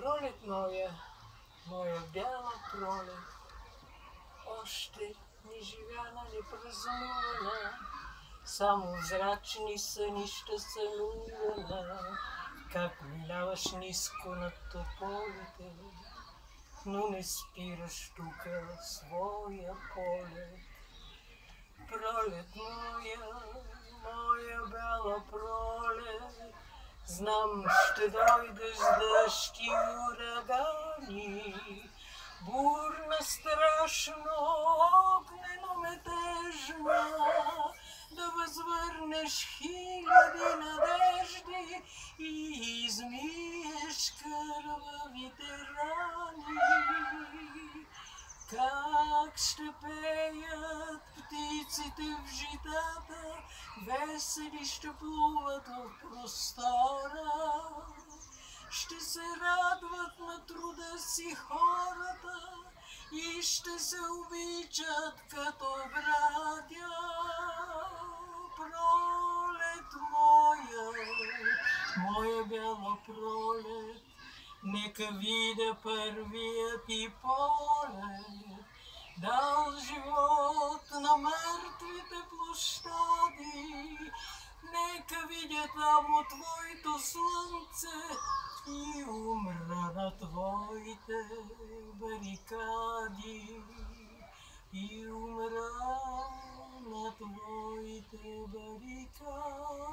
Пролет моя бяла пролет, още не живяна, не празнувана, само зрачни сънища сънувана, как минаваш ниско над тополите, но не спираш тука своя полет. Пролет моя бяла пролет, знам, ще дойдеш с дъжд и урагани, бурна, страшно, огнено, метежна, да възвърнеш хиляди надежди и измиеш кървавите рани. Как ще пеят птиците в житата, весели ще плуват в простора, ще се радват на труда си хората и ще се обичат като братя. Пролет моя бяла пролет, нека видя първият ти полет, дал живот на мъртвите площади, нека видя там от твоето слънце и умра на твоите барикади, и умра на твоите барикади.